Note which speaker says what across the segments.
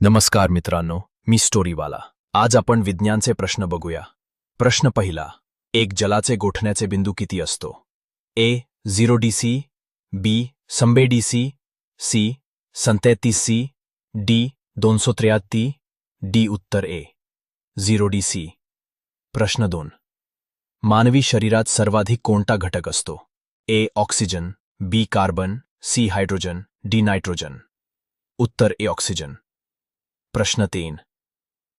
Speaker 1: नमस्कार मित्रांनो, मी स्टोरीवाला। आज आपण विज्ञानचे प्रश्न बघूया। प्रश्न पहिला, एक जलाचे गोठण्याचे बिंदू किती असतो? ए 0 डीसी, बी 100 डीसी, सी 37 डी 273, डी उत्तर ए 0 डीसी। प्रश्न 2, मानवी शरीरात सर्वाधिक कोणता घटक असतो? A oxygen, B carbon, C hydrogen, D nitrogen. उत्तर ए ऑक्सिजन। प्रश्न 3,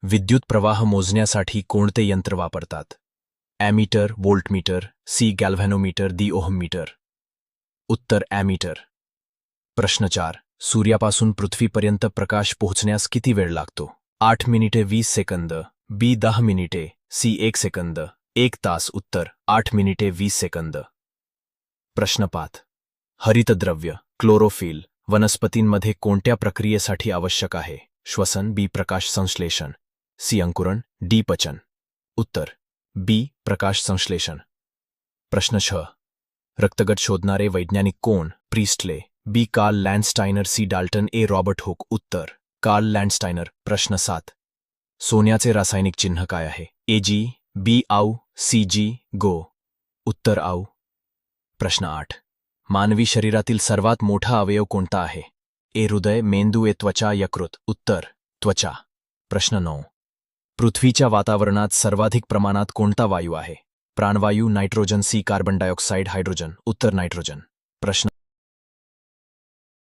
Speaker 1: विद्युत प्रवाह मोजण्यासाठी कोणते यंत्र वापरतात? Ammeter, voltmeter, C galvanometer, D ohmmeter. उत्तर ॲमीटर। प्रश्न 4, सूर्यापासून पृथ्वीपर्यंत प्रकाश पोहोचण्यास किती वेळ लागतो? 8 मिनिटे 20 सेकंद, बी 10 मिनिटे, सी 1 सेकंद, 1 तास। उत्तर 8 मिनिटे 20 सेकंद। प्रश्न 5, हरितद्रव्य क्लोरोफिल वनस्पतींमध्ये कोणत्या प्रक्रियेसाठी आवश्यक आहे? श्वसन, बी प्रकाश संश्लेषण, सी अंकुरण, डी पचन। उत्तर बी प्रकाश संश्लेषण। प्रश्न 6, रक्तगट शोधणारे वैज्ञानिक कोण? प्रीस्टले, बी कार्ल लँडस्टायनर, सी डाल्टन, ए रॉबर्ट हुक। उत्तर कार्ल लँडस्टायनर। प्रश्न 7, सोन्याचे रासायनिक चिन्ह काय आहे? ए जी, बी आऊ, सी जी गो। उत्तर आऊ। प्रश्न 8, मानवी शरीरातील सर्वात मोठा अवयव कोणता आहे? ए हृदय, मेंदू, ए त्वचा, यकृत। उत्तर त्वचा। प्रश्न 9, पृथ्वीच्या वातावरणात सर्वाधिक प्रमाणात कोणता वायू आहे? प्राणवायू, nitrogen, C carbon dioxide, hydrogen. उत्तर नायट्रोजन। प्रश्न